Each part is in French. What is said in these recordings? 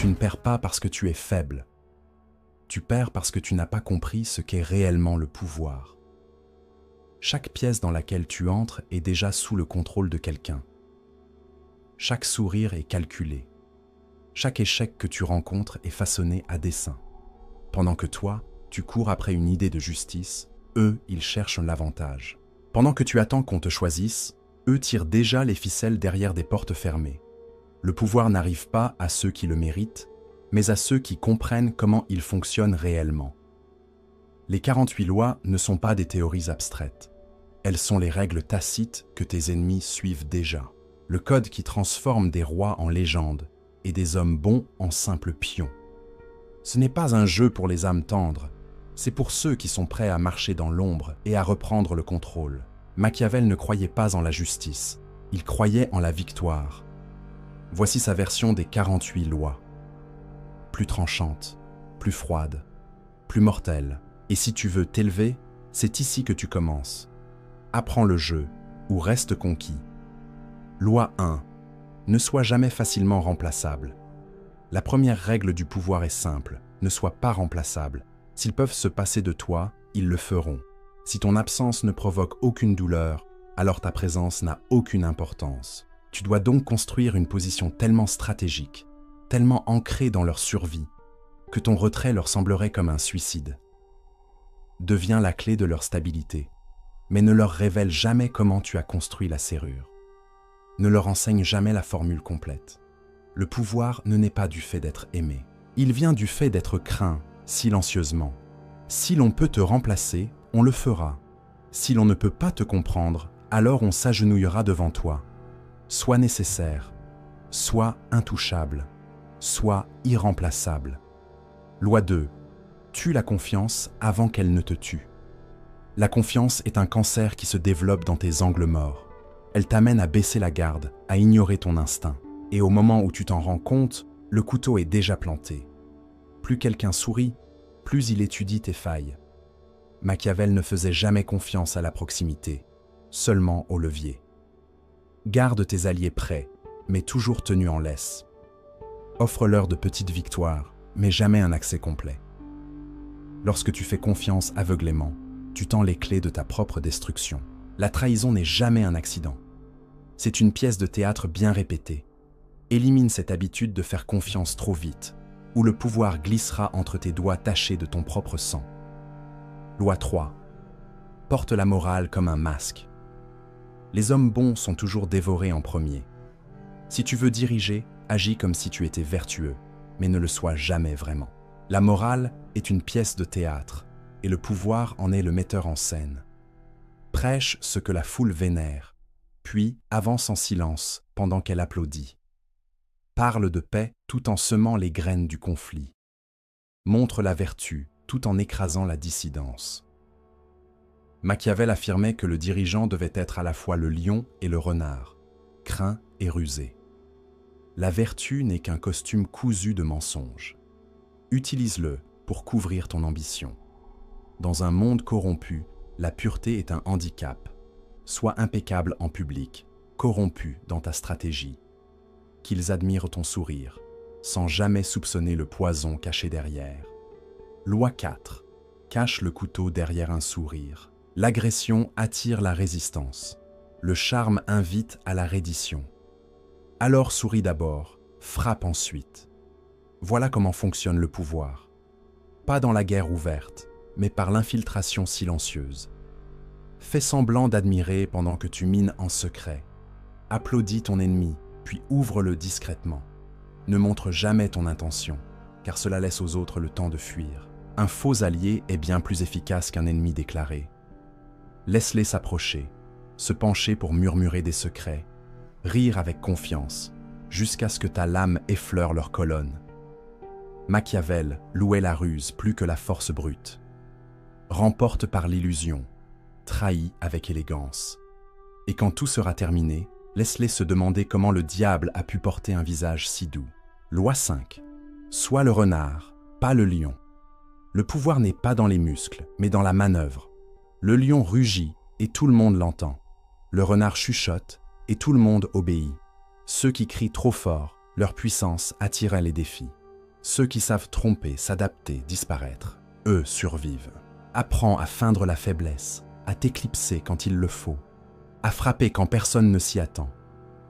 Tu ne perds pas parce que tu es faible. Tu perds parce que tu n'as pas compris ce qu'est réellement le pouvoir. Chaque pièce dans laquelle tu entres est déjà sous le contrôle de quelqu'un. Chaque sourire est calculé. Chaque échec que tu rencontres est façonné à dessein. Pendant que toi, tu cours après une idée de justice, eux, ils cherchent l'avantage. Pendant que tu attends qu'on te choisisse, eux tirent déjà les ficelles derrière des portes fermées. Le pouvoir n'arrive pas à ceux qui le méritent, mais à ceux qui comprennent comment il fonctionne réellement. Les 48 lois ne sont pas des théories abstraites. Elles sont les règles tacites que tes ennemis suivent déjà. Le code qui transforme des rois en légendes et des hommes bons en simples pions. Ce n'est pas un jeu pour les âmes tendres, c'est pour ceux qui sont prêts à marcher dans l'ombre et à reprendre le contrôle. Machiavel ne croyait pas en la justice, il croyait en la victoire. Voici sa version des 48 lois. Plus tranchante, plus froide, plus mortelle. Et si tu veux t'élever, c'est ici que tu commences. Apprends le jeu ou reste conquis. Loi 1. Ne sois jamais facilement remplaçable. La première règle du pouvoir est simple, ne sois pas remplaçable. S'ils peuvent se passer de toi, ils le feront. Si ton absence ne provoque aucune douleur, alors ta présence n'a aucune importance. Tu dois donc construire une position tellement stratégique, tellement ancrée dans leur survie, que ton retrait leur semblerait comme un suicide. Deviens la clé de leur stabilité, mais ne leur révèle jamais comment tu as construit la serrure. Ne leur enseigne jamais la formule complète. Le pouvoir ne naît pas du fait d'être aimé. Il vient du fait d'être craint, silencieusement. Si l'on peut te remplacer, on le fera. Si l'on ne peut pas te comprendre, alors on s'agenouillera devant toi. Sois nécessaire, sois intouchable, sois irremplaçable. Loi 2. Tue la confiance avant qu'elle ne te tue. La confiance est un cancer qui se développe dans tes angles morts. Elle t'amène à baisser la garde, à ignorer ton instinct. Et au moment où tu t'en rends compte, le couteau est déjà planté. Plus quelqu'un sourit, plus il étudie tes failles. Machiavel ne faisait jamais confiance à la proximité, seulement au levier. Garde tes alliés prêts, mais toujours tenus en laisse. Offre-leur de petites victoires, mais jamais un accès complet. Lorsque tu fais confiance aveuglément, tu tends les clés de ta propre destruction. La trahison n'est jamais un accident. C'est une pièce de théâtre bien répétée. Élimine cette habitude de faire confiance trop vite, ou le pouvoir glissera entre tes doigts tachés de ton propre sang. Loi 3. Porte la morale comme un masque. Les hommes bons sont toujours dévorés en premier. Si tu veux diriger, agis comme si tu étais vertueux, mais ne le sois jamais vraiment. La morale est une pièce de théâtre, et le pouvoir en est le metteur en scène. Prêche ce que la foule vénère, puis avance en silence pendant qu'elle applaudit. Parle de paix tout en semant les graines du conflit. Montre la vertu tout en écrasant la dissidence. Machiavel affirmait que le dirigeant devait être à la fois le lion et le renard, craint et rusé. La vertu n'est qu'un costume cousu de mensonges. Utilise-le pour couvrir ton ambition. Dans un monde corrompu, la pureté est un handicap. Sois impeccable en public, corrompu dans ta stratégie. Qu'ils admirent ton sourire, sans jamais soupçonner le poison caché derrière. Loi 4. Cache le couteau derrière un sourire. L'agression attire la résistance. Le charme invite à la reddition. Alors souris d'abord, frappe ensuite. Voilà comment fonctionne le pouvoir. Pas dans la guerre ouverte, mais par l'infiltration silencieuse. Fais semblant d'admirer pendant que tu mines en secret. Applaudis ton ennemi, puis ouvre-le discrètement. Ne montre jamais ton intention, car cela laisse aux autres le temps de fuir. Un faux allié est bien plus efficace qu'un ennemi déclaré. Laisse-les s'approcher, se pencher pour murmurer des secrets, rire avec confiance, jusqu'à ce que ta lame effleure leur colonne. Machiavel louait la ruse plus que la force brute. Remporte par l'illusion, trahis avec élégance. Et quand tout sera terminé, laisse-les se demander comment le diable a pu porter un visage si doux. Loi 5. Sois le renard, pas le lion. Le pouvoir n'est pas dans les muscles, mais dans la manœuvre. Le lion rugit et tout le monde l'entend. Le renard chuchote et tout le monde obéit. Ceux qui crient trop fort, leur puissance attirait les défis. Ceux qui savent tromper, s'adapter, disparaître, eux survivent. Apprends à feindre la faiblesse, à t'éclipser quand il le faut, à frapper quand personne ne s'y attend.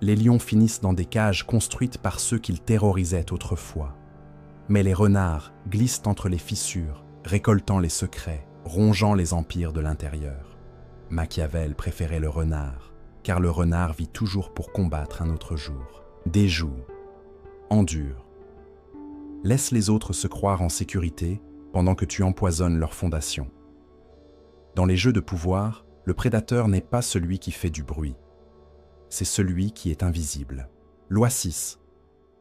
Les lions finissent dans des cages construites par ceux qu'ils terrorisaient autrefois. Mais les renards glissent entre les fissures, récoltant les secrets, rongeant les empires de l'intérieur. Machiavel préférait le renard, car le renard vit toujours pour combattre un autre jour. Déjoue, endure. Laisse les autres se croire en sécurité pendant que tu empoisonnes leurs fondations. Dans les jeux de pouvoir, le prédateur n'est pas celui qui fait du bruit. C'est celui qui est invisible. Loi 6.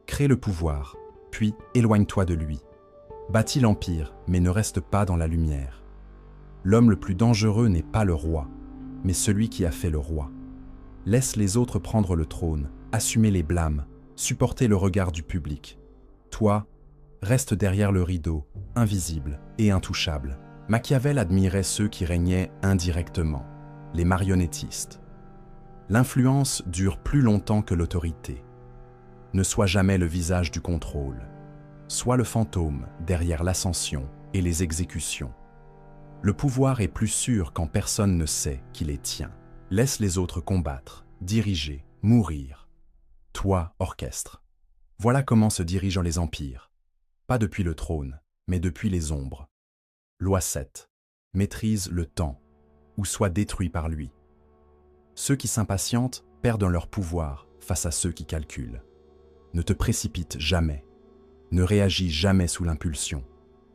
Crée le pouvoir, puis éloigne-toi de lui. Bâtis l'empire, mais ne reste pas dans la lumière. L'homme le plus dangereux n'est pas le roi, mais celui qui a fait le roi. Laisse les autres prendre le trône, assumer les blâmes, supporter le regard du public. Toi, reste derrière le rideau, invisible et intouchable. Machiavel admirait ceux qui régnaient indirectement, les marionnettistes. L'influence dure plus longtemps que l'autorité. Ne sois jamais le visage du contrôle. Sois le fantôme derrière l'ascension et les exécutions. Le pouvoir est plus sûr quand personne ne sait qu'il est tien. Laisse les autres combattre, diriger, mourir. Toi, orchestre. Voilà comment se dirigent les empires. Pas depuis le trône, mais depuis les ombres. Loi 7. Maîtrise le temps, ou sois détruit par lui. Ceux qui s'impatientent perdent leur pouvoir face à ceux qui calculent. Ne te précipite jamais. Ne réagis jamais sous l'impulsion.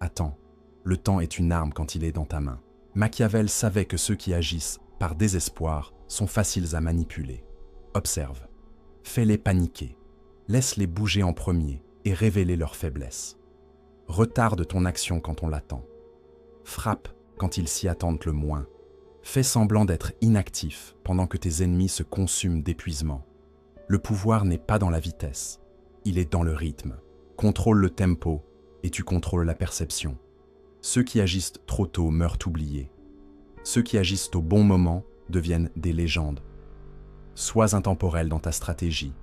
Attends, le temps est une arme quand il est dans ta main. Machiavel savait que ceux qui agissent par désespoir sont faciles à manipuler. Observe. Fais-les paniquer. Laisse-les bouger en premier et révéler leurs faiblesses. Retarde ton action quand on l'attend. Frappe quand ils s'y attendent le moins. Fais semblant d'être inactif pendant que tes ennemis se consument d'épuisement. Le pouvoir n'est pas dans la vitesse, il est dans le rythme. Contrôle le tempo et tu contrôles la perception. Ceux qui agissent trop tôt meurent oubliés. Ceux qui agissent au bon moment deviennent des légendes. Sois intemporel dans ta stratégie,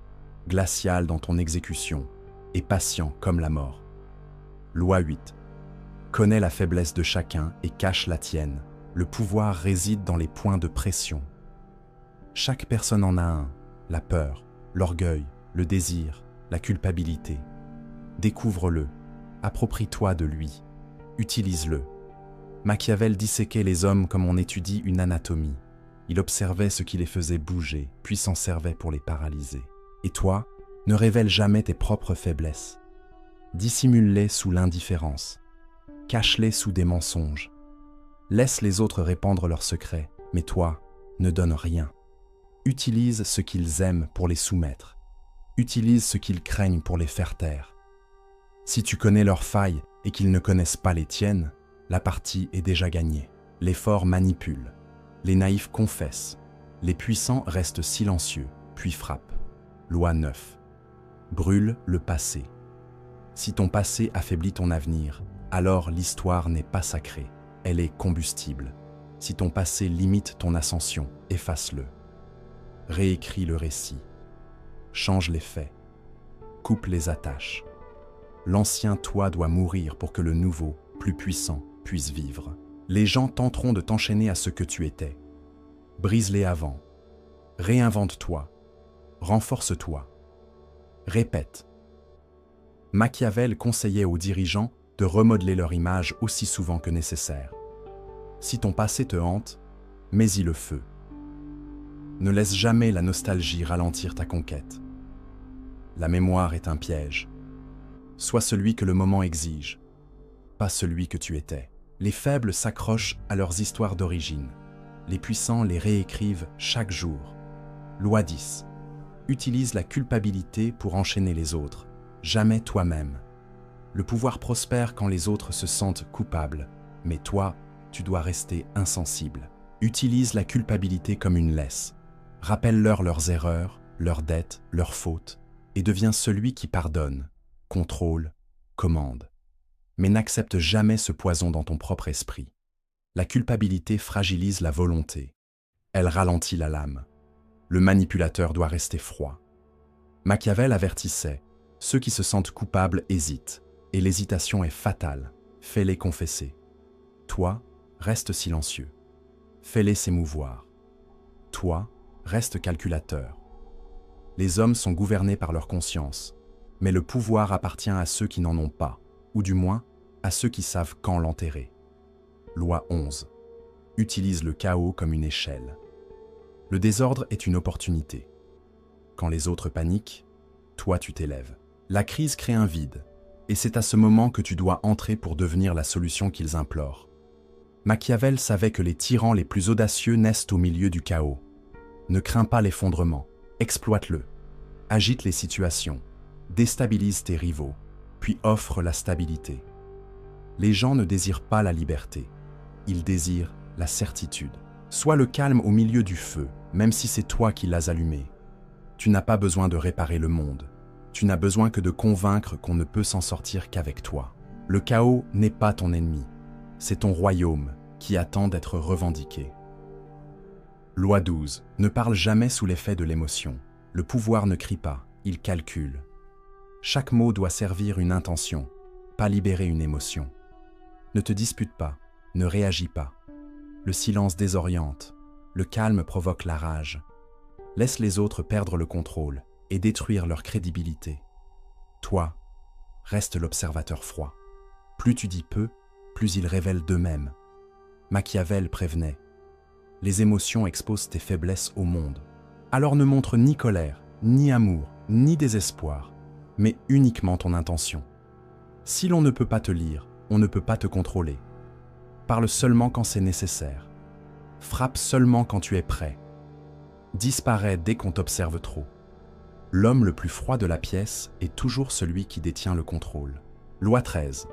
glacial dans ton exécution et patient comme la mort. Loi 8. Connais la faiblesse de chacun et cache la tienne. Le pouvoir réside dans les points de pression. Chaque personne en a un, la peur, l'orgueil, le désir, la culpabilité. Découvre-le, approprie-toi de lui, utilise-le. Machiavel disséquait les hommes comme on étudie une anatomie. Il observait ce qui les faisait bouger, puis s'en servait pour les paralyser. Et toi, ne révèle jamais tes propres faiblesses. Dissimule-les sous l'indifférence. Cache-les sous des mensonges. Laisse les autres répandre leurs secrets, mais toi, ne donne rien. Utilise ce qu'ils aiment pour les soumettre. Utilise ce qu'ils craignent pour les faire taire. Si tu connais leurs failles et qu'ils ne connaissent pas les tiennes, la partie est déjà gagnée. Les forts manipulent, les naïfs confessent, les puissants restent silencieux, puis frappent. Loi 9. Brûle le passé. Si ton passé affaiblit ton avenir, alors l'histoire n'est pas sacrée. Elle est combustible. Si ton passé limite ton ascension, efface-le. Réécris le récit. Change les faits. Coupe les attaches. L'ancien toi doit mourir pour que le nouveau, plus puissant, puisse vivre. Les gens tenteront de t'enchaîner à ce que tu étais. Brise-les avant. Réinvente-toi. Renforce-toi. Répète. Machiavel conseillait aux dirigeants de remodeler leur image aussi souvent que nécessaire. Si ton passé te hante, mets-y le feu. Ne laisse jamais la nostalgie ralentir ta conquête. La mémoire est un piège. Sois celui que le moment exige, pas celui que tu étais. Les faibles s'accrochent à leurs histoires d'origine. Les puissants les réécrivent chaque jour. Loi 10. Utilise la culpabilité pour enchaîner les autres, jamais toi-même. Le pouvoir prospère quand les autres se sentent coupables, mais toi, tu dois rester insensible. Utilise la culpabilité comme une laisse. Rappelle-leur leurs erreurs, leurs dettes, leurs fautes, et deviens celui qui pardonne, contrôle, commande. Mais n'accepte jamais ce poison dans ton propre esprit. La culpabilité fragilise la volonté. Elle ralentit la lame. Le manipulateur doit rester froid. Machiavel avertissait, ceux qui se sentent coupables hésitent. Et l'hésitation est fatale. Fais-les confesser. Toi, reste silencieux. Fais-les s'émouvoir. Toi, reste calculateur. Les hommes sont gouvernés par leur conscience, mais le pouvoir appartient à ceux qui n'en ont pas, ou du moins, à ceux qui savent quand l'enterrer. Loi 11. Utilise le chaos comme une échelle. Le désordre est une opportunité. Quand les autres paniquent, toi tu t'élèves. La crise crée un vide, et c'est à ce moment que tu dois entrer pour devenir la solution qu'ils implorent. Machiavel savait que les tyrans les plus audacieux naissent au milieu du chaos. Ne crains pas l'effondrement, exploite-le. Agite les situations, déstabilise tes rivaux, puis offre la stabilité. Les gens ne désirent pas la liberté, ils désirent la certitude. Sois le calme au milieu du feu, même si c'est toi qui l'as allumé. Tu n'as pas besoin de réparer le monde. Tu n'as besoin que de convaincre qu'on ne peut s'en sortir qu'avec toi. Le chaos n'est pas ton ennemi. C'est ton royaume qui attend d'être revendiqué. Loi 12. Ne parle jamais sous l'effet de l'émotion. Le pouvoir ne crie pas, il calcule. Chaque mot doit servir une intention, pas libérer une émotion. Ne te dispute pas, ne réagis pas. Le silence désoriente, le calme provoque la rage. Laisse les autres perdre le contrôle et détruire leur crédibilité. Toi, reste l'observateur froid. Plus tu dis peu, plus ils révèlent d'eux-mêmes. Machiavel prévenait. Les émotions exposent tes faiblesses au monde. Alors ne montre ni colère, ni amour, ni désespoir, mais uniquement ton intention. Si l'on ne peut pas te lire, on ne peut pas te contrôler. Parle seulement quand c'est nécessaire. Frappe seulement quand tu es prêt. Disparais dès qu'on t'observe trop. L'homme le plus froid de la pièce est toujours celui qui détient le contrôle. Loi 13.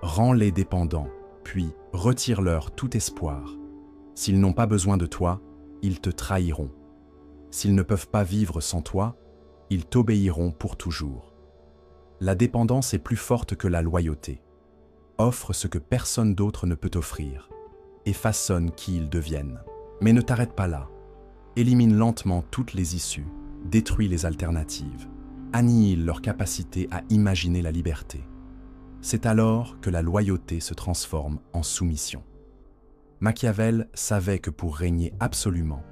Rends-les dépendants, puis retire-leur tout espoir. S'ils n'ont pas besoin de toi, ils te trahiront. S'ils ne peuvent pas vivre sans toi, ils t'obéiront pour toujours. La dépendance est plus forte que la loyauté. Offre ce que personne d'autre ne peut offrir et façonne qui ils deviennent. Mais ne t'arrête pas là. Élimine lentement toutes les issues, détruis les alternatives, annihile leur capacité à imaginer la liberté. C'est alors que la loyauté se transforme en soumission. Machiavel savait que pour régner absolument,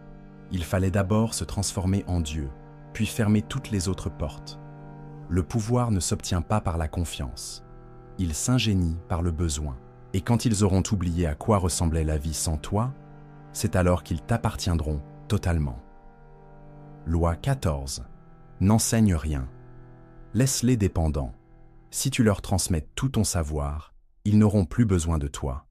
il fallait d'abord se transformer en Dieu, puis fermer toutes les autres portes. Le pouvoir ne s'obtient pas par la confiance. Il s'ingénie par le besoin. Et quand ils auront oublié à quoi ressemblait la vie sans toi, c'est alors qu'ils t'appartiendront totalement. Loi 14. N'enseigne rien. Laisse-les dépendants. Si tu leur transmets tout ton savoir, ils n'auront plus besoin de toi.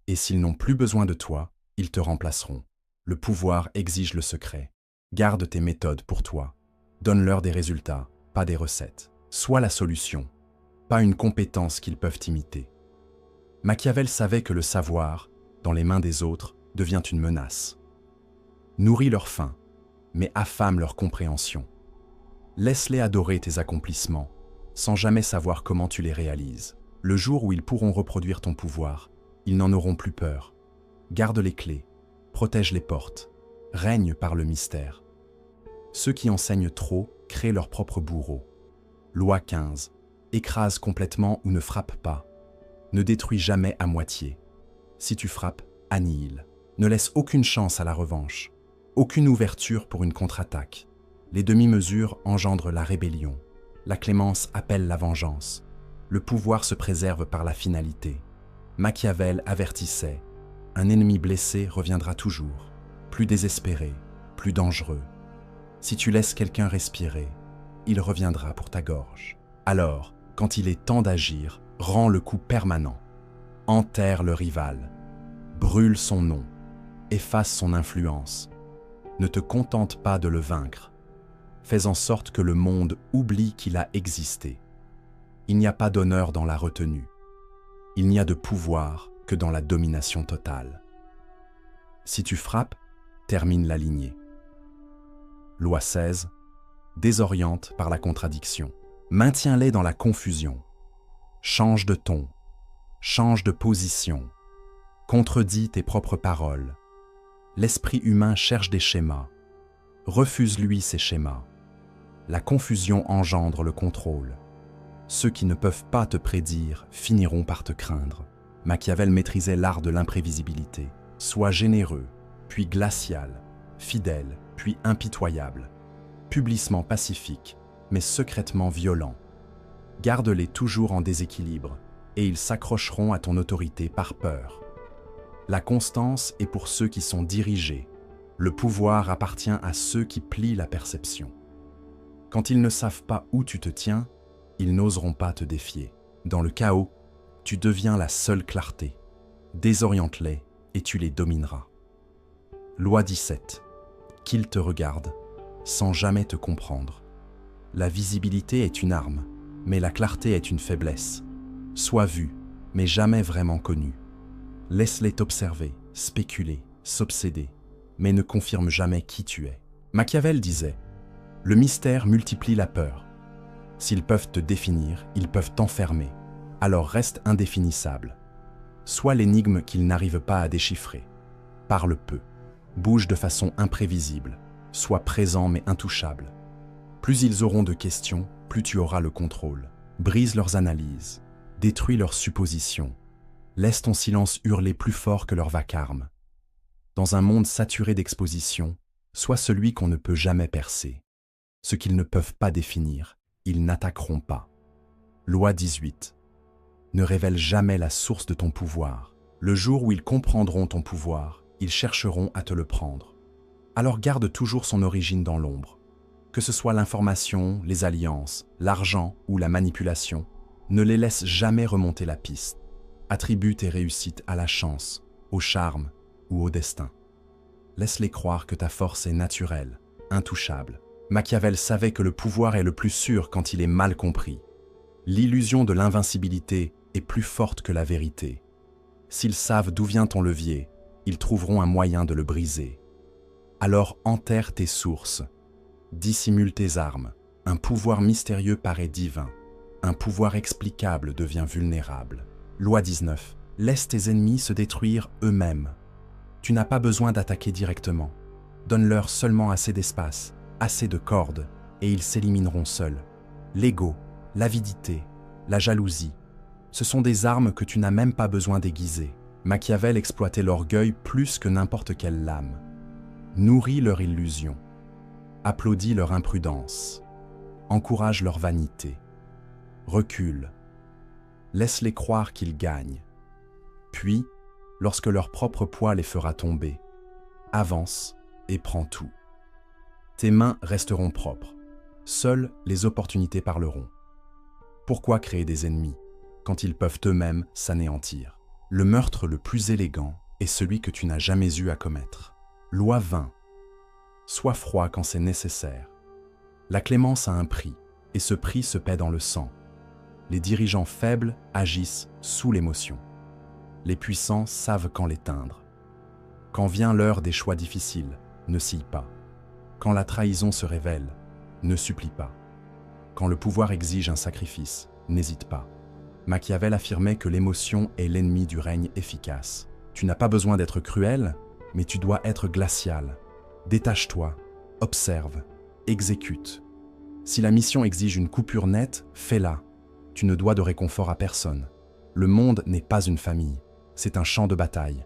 Et s'ils n'ont plus besoin de toi, ils te remplaceront. Le pouvoir exige le secret. Garde tes méthodes pour toi. Donne-leur des résultats, pas des recettes. Sois la solution, pas une compétence qu'ils peuvent imiter. Machiavel savait que le savoir, dans les mains des autres, devient une menace. Nourris leur faim, mais affame leur compréhension. Laisse-les adorer tes accomplissements, sans jamais savoir comment tu les réalises. Le jour où ils pourront reproduire ton pouvoir, ils n'en auront plus peur. Garde les clés, protège les portes, règne par le mystère. Ceux qui enseignent trop créent leur propre bourreau. Loi 15. Écrase complètement ou ne frappe pas. Ne détruis jamais à moitié. Si tu frappes, annihile. Ne laisse aucune chance à la revanche. Aucune ouverture pour une contre-attaque. Les demi-mesures engendrent la rébellion. La clémence appelle la vengeance. Le pouvoir se préserve par la finalité. Machiavel avertissait. Un ennemi blessé reviendra toujours. Plus désespéré, plus dangereux. Si tu laisses quelqu'un respirer, il reviendra pour ta gorge. Alors, quand il est temps d'agir, rends le coup permanent. Enterre le rival. Brûle son nom. Efface son influence. Ne te contente pas de le vaincre. Fais en sorte que le monde oublie qu'il a existé. Il n'y a pas d'honneur dans la retenue. Il n'y a de pouvoir que dans la domination totale. Si tu frappes, termine la lignée. Loi 16. Désoriente par la contradiction. Maintiens-les dans la confusion. Change de ton. Change de position. Contredis tes propres paroles. L'esprit humain cherche des schémas. Refuse-lui ces schémas. La confusion engendre le contrôle. Ceux qui ne peuvent pas te prédire finiront par te craindre. Machiavel maîtrisait l'art de l'imprévisibilité. Sois généreux, puis glacial, fidèle, puis impitoyable, publiquement pacifique, mais secrètement violent. Garde-les toujours en déséquilibre, et ils s'accrocheront à ton autorité par peur. La constance est pour ceux qui sont dirigés. Le pouvoir appartient à ceux qui plient la perception. Quand ils ne savent pas où tu te tiens, ils n'oseront pas te défier. Dans le chaos, tu deviens la seule clarté. Désoriente-les et tu les domineras. Loi 17. Qu'ils te regardent, sans jamais te comprendre. La visibilité est une arme, mais la clarté est une faiblesse. Sois vu, mais jamais vraiment connu. Laisse-les t'observer, spéculer, s'obséder, mais ne confirme jamais qui tu es. Machiavel disait « Le mystère multiplie la peur. S'ils peuvent te définir, ils peuvent t'enfermer. Alors reste indéfinissable. Sois l'énigme qu'ils n'arrivent pas à déchiffrer. Parle peu. Bouge de façon imprévisible. Sois présent mais intouchable. Plus ils auront de questions, plus tu auras le contrôle. Brise leurs analyses. Détruis leurs suppositions. Laisse ton silence hurler plus fort que leur vacarme. Dans un monde saturé d'expositions, sois celui qu'on ne peut jamais percer. Ce qu'ils ne peuvent pas définir, ils n'attaqueront pas. Loi 18. Ne révèle jamais la source de ton pouvoir. Le jour où ils comprendront ton pouvoir, ils chercheront à te le prendre. Alors garde toujours son origine dans l'ombre. Que ce soit l'information, les alliances, l'argent ou la manipulation, ne les laisse jamais remonter la piste. Attribue tes réussites à la chance, au charme ou au destin. Laisse-les croire que ta force est naturelle, intouchable. Machiavel savait que le pouvoir est le plus sûr quand il est mal compris. L'illusion de l'invincibilité est plus forte que la vérité. S'ils savent d'où vient ton levier, ils trouveront un moyen de le briser. Alors enterre tes sources, dissimule tes armes. Un pouvoir mystérieux paraît divin, un pouvoir explicable devient vulnérable. Loi 19. Laisse tes ennemis se détruire eux-mêmes. Tu n'as pas besoin d'attaquer directement. Donne-leur seulement assez d'espace, assez de cordes, et ils s'élimineront seuls. L'ego, l'avidité, la jalousie, ce sont des armes que tu n'as même pas besoin d'aiguiser. Machiavel exploitait l'orgueil plus que n'importe quelle lame. Nourris leur illusion. Applaudis leur imprudence. Encourage leur vanité. Recule. Laisse-les croire qu'ils gagnent. Puis, lorsque leur propre poids les fera tomber, avance et prends tout. Tes mains resteront propres. Seules les opportunités parleront. Pourquoi créer des ennemis quand ils peuvent eux-mêmes s'anéantir? Le meurtre le plus élégant est celui que tu n'as jamais eu à commettre. Loi 20. Sois froid quand c'est nécessaire. La clémence a un prix, et ce prix se paie dans le sang. Les dirigeants faibles agissent sous l'émotion. Les puissants savent quand l'éteindre. Quand vient l'heure des choix difficiles, ne scie pas. Quand la trahison se révèle, ne supplie pas. Quand le pouvoir exige un sacrifice, n'hésite pas. Machiavel affirmait que l'émotion est l'ennemi du règne efficace. Tu n'as pas besoin d'être cruel, mais tu dois être glacial. Détache-toi, observe, exécute. Si la mission exige une coupure nette, fais-la. Tu ne dois de réconfort à personne. Le monde n'est pas une famille, c'est un champ de bataille.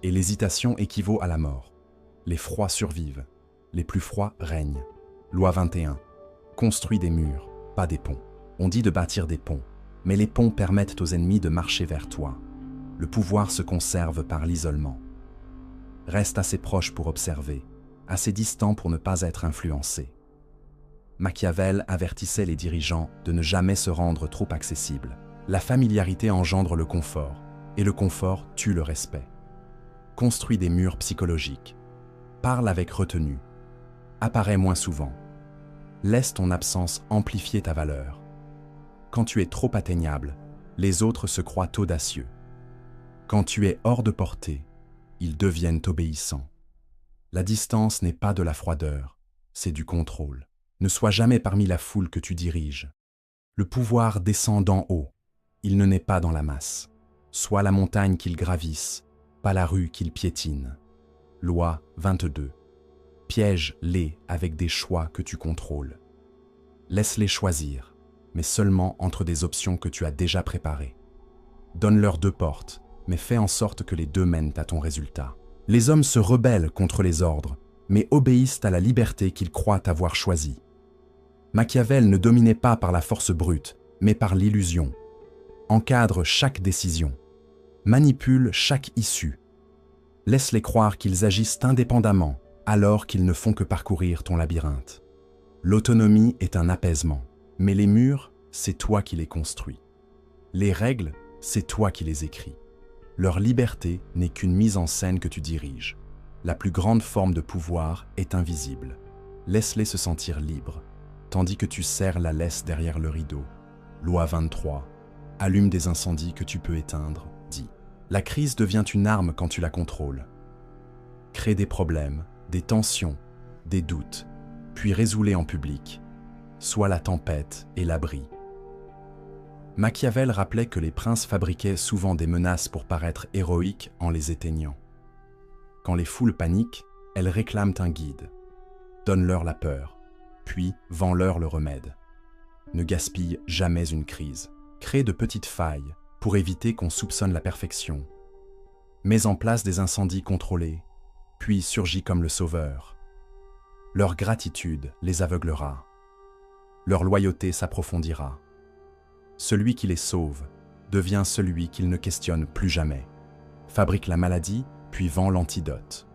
Et l'hésitation équivaut à la mort. Les froids survivent, les plus froids règnent. Loi 21. Construis des murs, pas des ponts. On dit de bâtir des ponts, mais les ponts permettent aux ennemis de marcher vers toi. Le pouvoir se conserve par l'isolement. Reste assez proche pour observer, assez distant pour ne pas être influencé. Machiavel avertissait les dirigeants de ne jamais se rendre trop accessibles. La familiarité engendre le confort, et le confort tue le respect. Construis des murs psychologiques. Parle avec retenue. Apparais moins souvent. Laisse ton absence amplifier ta valeur. Quand tu es trop atteignable, les autres se croient audacieux. Quand tu es hors de portée, ils deviennent obéissants. La distance n'est pas de la froideur, c'est du contrôle. Ne sois jamais parmi la foule que tu diriges. Le pouvoir descend d'en haut, il ne naît pas dans la masse. Sois la montagne qu'ils gravissent, pas la rue qu'ils piétinent. Loi 22. Piège-les avec des choix que tu contrôles. Laisse-les choisir. mais seulement entre des options que tu as déjà préparées. Donne-leur 2 portes, mais fais en sorte que les 2 mènent à ton résultat. Les hommes se rebellent contre les ordres, mais obéissent à la liberté qu'ils croient avoir choisie. Machiavel ne dominait pas par la force brute, mais par l'illusion. Encadre chaque décision. Manipule chaque issue. Laisse-les croire qu'ils agissent indépendamment, alors qu'ils ne font que parcourir ton labyrinthe. L'autonomie est un apaisement, mais les murs, c'est toi qui les construis. Les règles, c'est toi qui les écris. Leur liberté n'est qu'une mise en scène que tu diriges. La plus grande forme de pouvoir est invisible. Laisse-les se sentir libres, tandis que tu serres la laisse derrière le rideau. Loi 23. Allume des incendies que tu peux éteindre, dit. La crise devient une arme quand tu la contrôles. Crée des problèmes, des tensions, des doutes, puis résous-les en public. Sois la tempête et l'abri. Machiavel rappelait que les princes fabriquaient souvent des menaces pour paraître héroïques en les éteignant. Quand les foules paniquent, elles réclament un guide. Donne-leur la peur, puis vends-leur le remède. Ne gaspille jamais une crise. Crée de petites failles pour éviter qu'on soupçonne la perfection. Mets en place des incendies contrôlés, puis surgis comme le sauveur. Leur gratitude les aveuglera. Leur loyauté s'approfondira. Celui qui les sauve devient celui qu'ils ne questionnent plus jamais. Fabrique la maladie, puis vend l'antidote.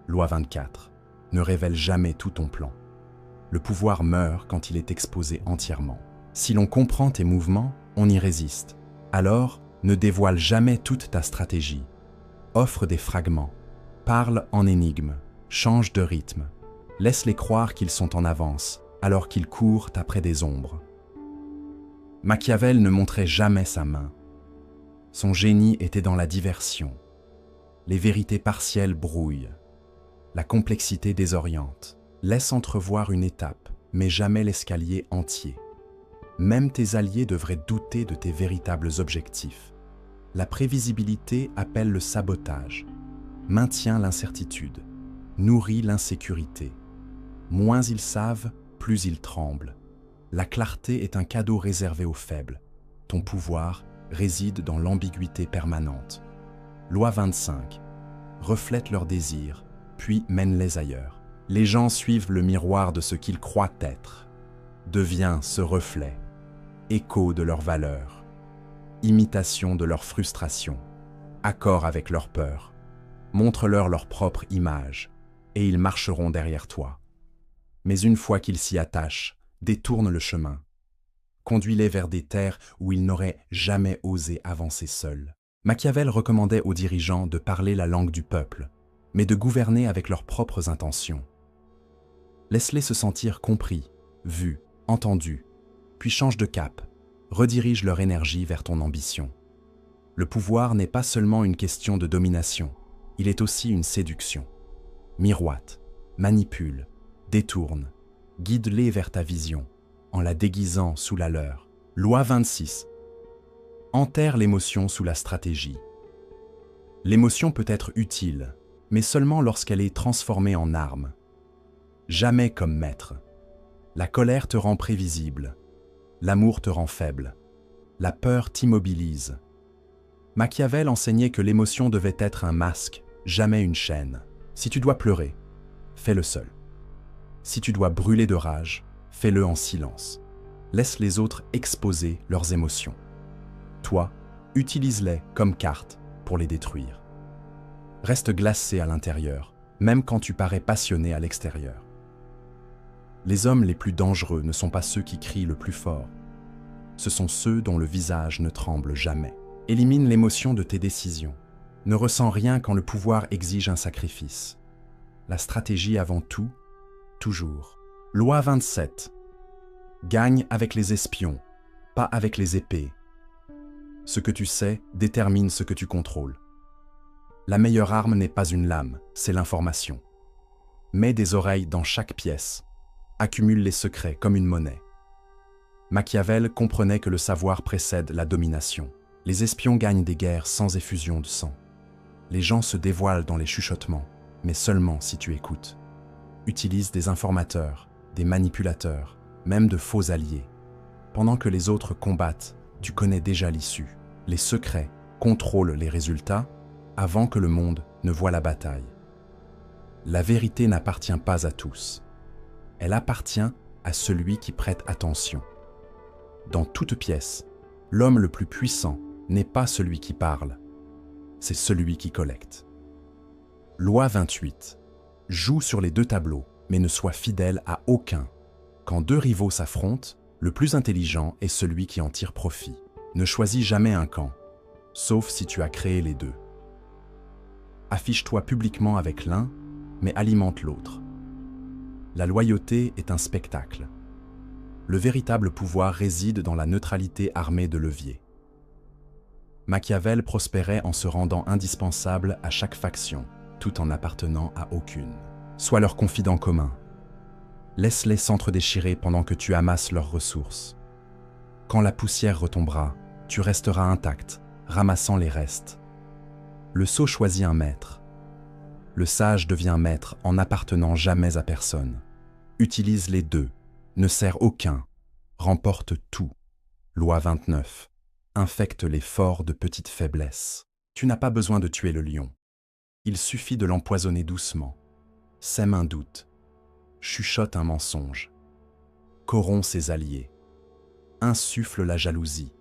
Loi 24. Ne révèle jamais tout ton plan. Le pouvoir meurt quand il est exposé entièrement. Si l'on comprend tes mouvements, on y résiste. Alors, ne dévoile jamais toute ta stratégie. Offre des fragments. Parle en énigmes. Change de rythme. Laisse-les croire qu'ils sont en avance, alors qu'ils courent après des ombres. Machiavel ne montrait jamais sa main. Son génie était dans la diversion. Les vérités partielles brouillent. La complexité désoriente. Laisse entrevoir une étape, mais jamais l'escalier entier. Même tes alliés devraient douter de tes véritables objectifs. La prévisibilité appelle le sabotage, maintient l'incertitude, nourrit l'insécurité. Moins ils savent, plus ils tremblent. La clarté est un cadeau réservé aux faibles. Ton pouvoir réside dans l'ambiguïté permanente. Loi 25. Reflète leurs désirs, puis mène-les ailleurs. Les gens suivent le miroir de ce qu'ils croient être. Deviens ce reflet, écho de leurs valeurs, imitation de leurs frustrations, accord avec leurs peurs. Montre-leur leur propre image, et ils marcheront derrière toi. Mais une fois qu'ils s'y attachent, détourne le chemin. Conduis-les vers des terres où ils n'auraient jamais osé avancer seuls. Machiavel recommandait aux dirigeants de parler la langue du peuple, mais de gouverner avec leurs propres intentions. Laisse-les se sentir compris, vus, entendus, puis change de cap, redirige leur énergie vers ton ambition. Le pouvoir n'est pas seulement une question de domination, il est aussi une séduction. Miroite, manipule, détourne, guide-les vers ta vision, en la déguisant sous la leur. Loi 26. Enterre l'émotion sous la stratégie. L'émotion peut être utile, mais seulement lorsqu'elle est transformée en arme. Jamais comme maître. La colère te rend prévisible. L'amour te rend faible. La peur t'immobilise. Machiavel enseignait que l'émotion devait être un masque, jamais une chaîne. Si tu dois pleurer, fais-le seul. Si tu dois brûler de rage, fais-le en silence. Laisse les autres exposer leurs émotions. Toi, utilise-les comme carte pour les détruire. Reste glacé à l'intérieur, même quand tu parais passionné à l'extérieur. Les hommes les plus dangereux ne sont pas ceux qui crient le plus fort. Ce sont ceux dont le visage ne tremble jamais. Élimine l'émotion de tes décisions. Ne ressens rien quand le pouvoir exige un sacrifice. La stratégie avant tout, toujours. Loi 27. Gagne avec les espions, pas avec les épées. Ce que tu sais détermine ce que tu contrôles. La meilleure arme n'est pas une lame, c'est l'information. Mets des oreilles dans chaque pièce. Accumule les secrets comme une monnaie. Machiavel comprenait que le savoir précède la domination. Les espions gagnent des guerres sans effusion de sang. Les gens se dévoilent dans les chuchotements, mais seulement si tu écoutes. Utilise des informateurs, des manipulateurs, même de faux alliés. Pendant que les autres combattent, tu connais déjà l'issue. Les secrets contrôlent les résultats avant que le monde ne voie la bataille. La vérité n'appartient pas à tous. Elle appartient à celui qui prête attention. Dans toute pièce, l'homme le plus puissant n'est pas celui qui parle, c'est celui qui collecte. Loi 28. Joue sur les deux tableaux, mais ne sois fidèle à aucun. Quand deux rivaux s'affrontent, le plus intelligent est celui qui en tire profit. Ne choisis jamais un camp, sauf si tu as créé les deux. Affiche-toi publiquement avec l'un, mais alimente l'autre. La loyauté est un spectacle. Le véritable pouvoir réside dans la neutralité armée de leviers. Machiavel prospérait en se rendant indispensable à chaque faction, tout en n'appartenant à aucune. Sois leur confident commun. Laisse-les s'entre-déchirer pendant que tu amasses leurs ressources. Quand la poussière retombera, tu resteras intact, ramassant les restes. Le sot choisit un maître. Le sage devient maître en n'appartenant jamais à personne. Utilise les deux, ne sert aucun, remporte tout. Loi 29. Infecte les forts de petites faiblesses. Tu n'as pas besoin de tuer le lion. Il suffit de l'empoisonner doucement. Sème un doute. Chuchote un mensonge. Corrompt ses alliés. Insuffle la jalousie.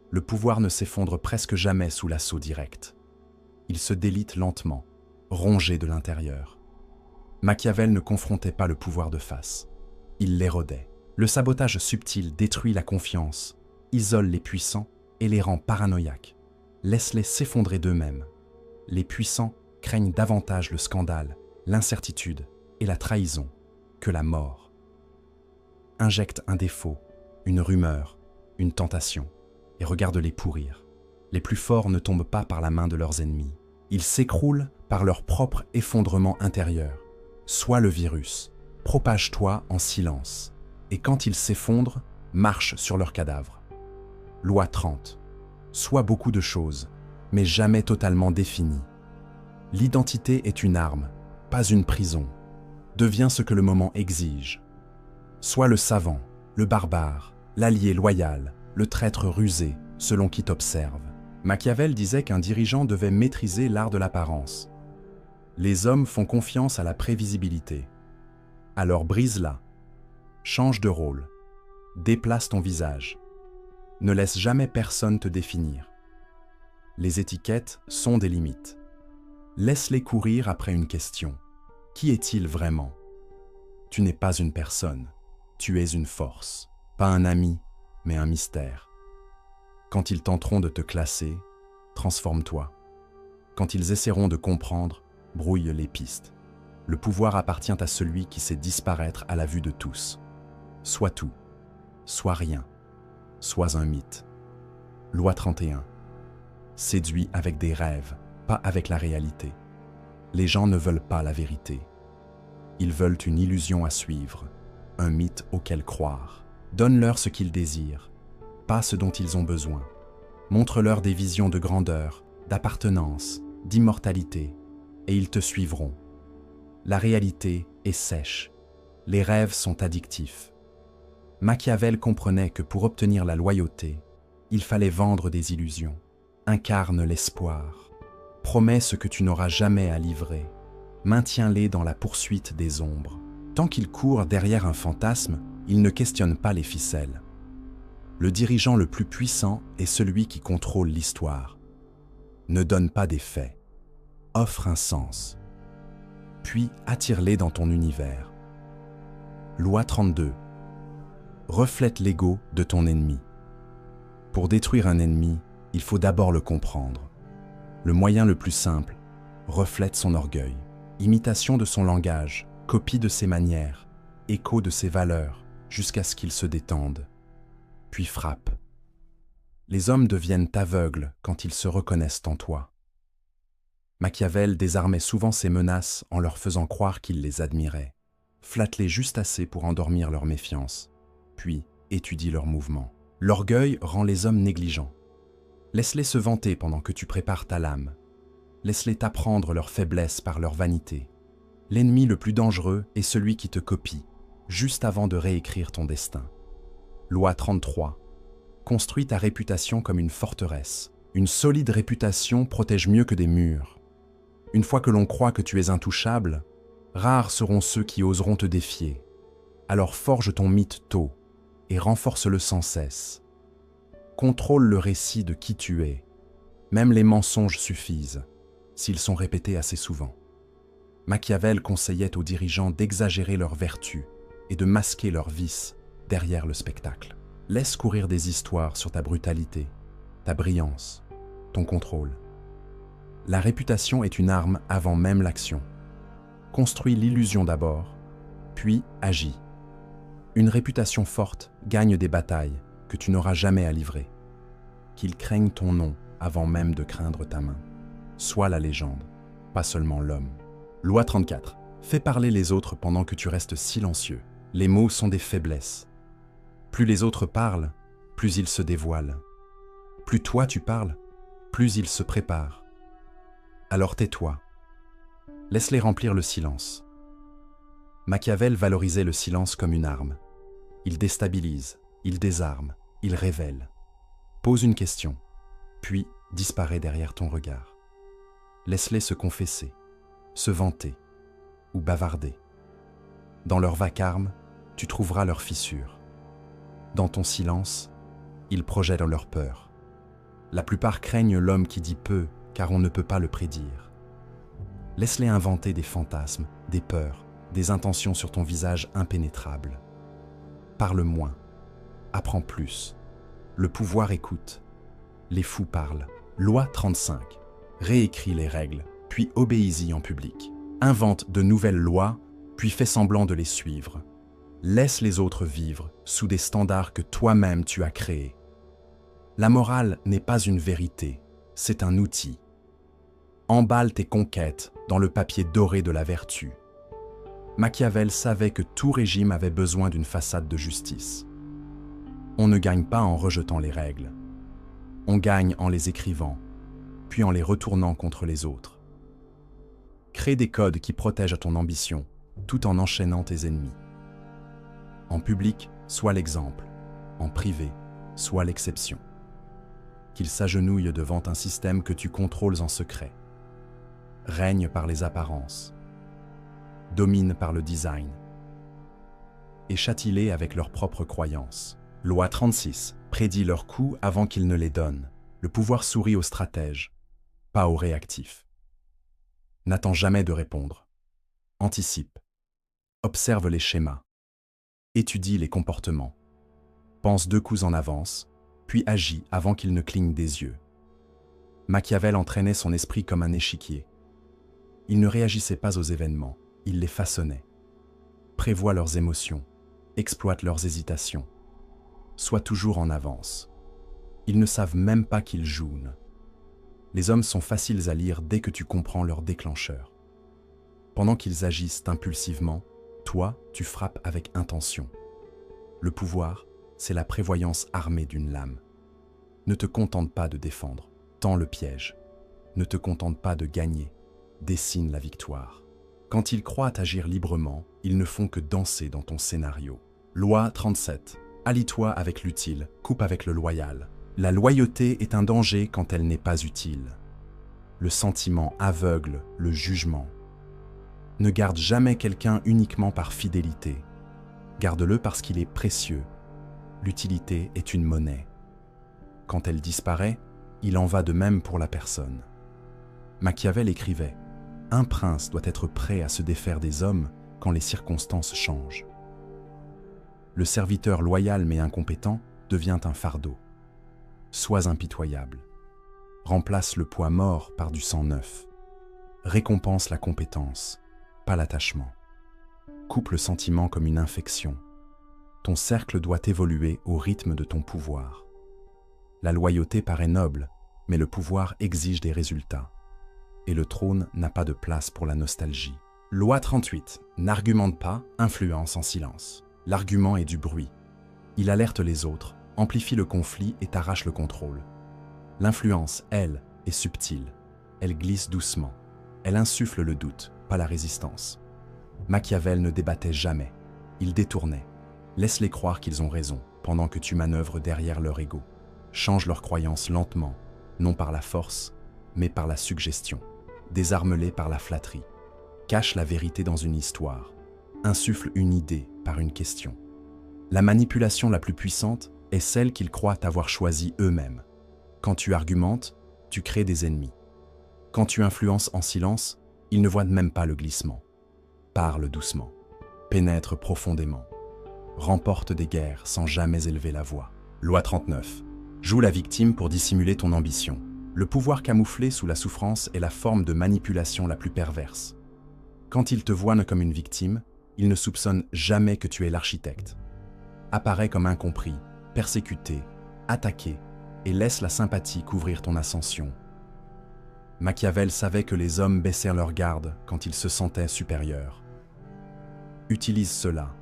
Le pouvoir ne s'effondre presque jamais sous l'assaut direct. Il se délite lentement, rongé de l'intérieur. Machiavel ne confrontait pas le pouvoir de face. Il l'érodait. Le sabotage subtil détruit la confiance, isole les puissants et les rend paranoïaques. Laisse-les s'effondrer d'eux-mêmes. Les puissants craignent davantage le scandale, l'incertitude et la trahison que la mort. Injecte un défaut, une rumeur, une tentation, et regarde-les pourrir. Les plus forts ne tombent pas par la main de leurs ennemis. Ils s'écroulent par leur propre effondrement intérieur. Sois le virus, propage-toi en silence, et quand ils s'effondrent, marche sur leurs cadavres. Loi 30. Sois beaucoup de choses, mais jamais totalement définie. L'identité est une arme, pas une prison. Deviens ce que le moment exige. Sois le savant, le barbare, l'allié loyal, le traître rusé, selon qui t'observe. Machiavel disait qu'un dirigeant devait maîtriser l'art de l'apparence. Les hommes font confiance à la prévisibilité. Alors brise-la. Change de rôle. Déplace ton visage. Ne laisse jamais personne te définir. Les étiquettes sont des limites. Laisse-les courir après une question. Qui est-il vraiment? Tu n'es pas une personne, tu es une force. Pas un ami, mais un mystère. Quand ils tenteront de te classer, transforme-toi. Quand ils essaieront de comprendre, brouille les pistes. Le pouvoir appartient à celui qui sait disparaître à la vue de tous. Sois tout, sois rien, sois un mythe. Loi 31. Séduis avec des rêves, pas avec la réalité. Les gens ne veulent pas la vérité. Ils veulent une illusion à suivre, un mythe auquel croire. Donne-leur ce qu'ils désirent, pas ce dont ils ont besoin. Montre-leur des visions de grandeur, d'appartenance, d'immortalité, et ils te suivront. La réalité est sèche. Les rêves sont addictifs. Machiavel comprenait que pour obtenir la loyauté, il fallait vendre des illusions. Incarne l'espoir. Promets ce que tu n'auras jamais à livrer. Maintiens-les dans la poursuite des ombres. Tant qu'ils courent derrière un fantasme, ils ne questionnent pas les ficelles. Le dirigeant le plus puissant est celui qui contrôle l'histoire. Ne donne pas des faits. Offre un sens. Puis attire-les dans ton univers. Loi 32. Reflète l'ego de ton ennemi. Pour détruire un ennemi, il faut d'abord le comprendre. Le moyen le plus simple, reflète son orgueil. Imitation de son langage, copie de ses manières, écho de ses valeurs, jusqu'à ce qu'il se détende. Puis frappe. Les hommes deviennent aveugles quand ils se reconnaissent en toi. Machiavel désarmait souvent ses menaces en leur faisant croire qu'il les admirait. Flatte-les juste assez pour endormir leur méfiance, puis étudie leurs mouvements. L'orgueil rend les hommes négligents. Laisse-les se vanter pendant que tu prépares ta lame. Laisse-les t'apprendre leurs faiblesses par leur vanité. L'ennemi le plus dangereux est celui qui te copie, juste avant de réécrire ton destin. Loi 33. Construis ta réputation comme une forteresse. Une solide réputation protège mieux que des murs. Une fois que l'on croit que tu es intouchable, rares seront ceux qui oseront te défier. Alors forge ton mythe tôt et renforce-le sans cesse. Contrôle le récit de qui tu es. Même les mensonges suffisent, s'ils sont répétés assez souvent. Machiavel conseillait aux dirigeants d'exagérer leurs vertus et de masquer leurs vices derrière le spectacle. Laisse courir des histoires sur ta brutalité, ta brillance, ton contrôle. La réputation est une arme avant même l'action. Construis l'illusion d'abord, puis agis. Une réputation forte gagne des batailles que tu n'auras jamais à livrer. Qu'ils craignent ton nom avant même de craindre ta main. Sois la légende, pas seulement l'homme. Loi 34. Fais parler les autres pendant que tu restes silencieux. Les mots sont des faiblesses. Plus les autres parlent, plus ils se dévoilent. Plus toi tu parles, plus ils se préparent. Alors tais-toi. Laisse-les remplir le silence. Machiavel valorisait le silence comme une arme. Il déstabilise, il désarme, il révèle. Pose une question, puis disparaît derrière ton regard. Laisse-les se confesser, se vanter ou bavarder. Dans leur vacarme, tu trouveras leurs fissures. Dans ton silence, ils projettent leur peur. La plupart craignent l'homme qui dit peu, car on ne peut pas le prédire. Laisse-les inventer des fantasmes, des peurs, des intentions sur ton visage impénétrable. Parle moins, apprends plus. Le pouvoir écoute. Les fous parlent. Loi 35. Réécris les règles, puis obéis-y en public. Invente de nouvelles lois, puis fais semblant de les suivre. Laisse les autres vivre sous des standards que toi-même tu as créés. La morale n'est pas une vérité, c'est un outil. Emballe tes conquêtes dans le papier doré de la vertu. Machiavel savait que tout régime avait besoin d'une façade de justice. On ne gagne pas en rejetant les règles. On gagne en les écrivant, puis en les retournant contre les autres. Crée des codes qui protègent ton ambition, tout en enchaînant tes ennemis. En public, sois l'exemple. En privé, sois l'exception. Qu'ils s'agenouillent devant un système que tu contrôles en secret. Règne par les apparences. Domine par le design. Et châtie-les avec leurs propres croyances. Loi 36. Prédis leurs coups avant qu'ils ne les donnent. Le pouvoir sourit aux stratèges, pas aux réactifs. N'attends jamais de répondre. Anticipe. Observe les schémas. Étudie les comportements. Pense 2 coups en avance, puis agis avant qu'ils ne clignent des yeux. Machiavel entraînait son esprit comme un échiquier. Il ne réagissait pas aux événements, il les façonnait. Prévois leurs émotions, exploite leurs hésitations. Sois toujours en avance. Ils ne savent même pas qu'ils jouent. Les hommes sont faciles à lire dès que tu comprends leur déclencheur. Pendant qu'ils agissent impulsivement, toi, tu frappes avec intention. Le pouvoir, c'est la prévoyance armée d'une lame. Ne te contente pas de défendre, tends le piège. Ne te contente pas de gagner, dessine la victoire. Quand ils croient agir librement, ils ne font que danser dans ton scénario. Loi 37. Allie-toi avec l'utile, coupe avec le loyal. La loyauté est un danger quand elle n'est pas utile. Le sentiment aveugle le jugement. Ne garde jamais quelqu'un uniquement par fidélité. Garde-le parce qu'il est précieux. L'utilité est une monnaie. Quand elle disparaît, il en va de même pour la personne. Machiavel écrivait « Un prince doit être prêt à se défaire des hommes quand les circonstances changent. » Le serviteur loyal mais incompétent devient un fardeau. Sois impitoyable. Remplace le poids mort par du sang neuf. Récompense la compétence, pas l'attachement. Coupe le sentiment comme une infection. Ton cercle doit évoluer au rythme de ton pouvoir. La loyauté paraît noble, mais le pouvoir exige des résultats. Et le trône n'a pas de place pour la nostalgie. Loi 38. N'argumente pas, influence en silence. L'argument est du bruit. Il alerte les autres, amplifie le conflit et t'arrache le contrôle. L'influence, elle, est subtile. Elle glisse doucement. Elle insuffle le doute, pas la résistance. Machiavel ne débattait jamais. Il détournait. Laisse-les croire qu'ils ont raison, pendant que tu manœuvres derrière leur ego. Change leurs croyances lentement, non par la force, mais par la suggestion. Désarme-les par la flatterie. Cache la vérité dans une histoire. Insuffle une idée par une question. La manipulation la plus puissante est celle qu'ils croient avoir choisie eux-mêmes. Quand tu argumentes, tu crées des ennemis. Quand tu influences en silence, ils ne voient même pas le glissement. Parle doucement. Pénètre profondément. Remporte des guerres sans jamais élever la voix. Loi 39. Joue la victime pour dissimuler ton ambition. Le pouvoir camouflé sous la souffrance est la forme de manipulation la plus perverse. Quand ils te voient comme une victime, ils ne soupçonnent jamais que tu es l'architecte. Apparais comme incompris, persécuté, attaqué, et laisse la sympathie couvrir ton ascension. Machiavel savait que les hommes baissèrent leur garde quand ils se sentaient supérieurs. Utilise cela.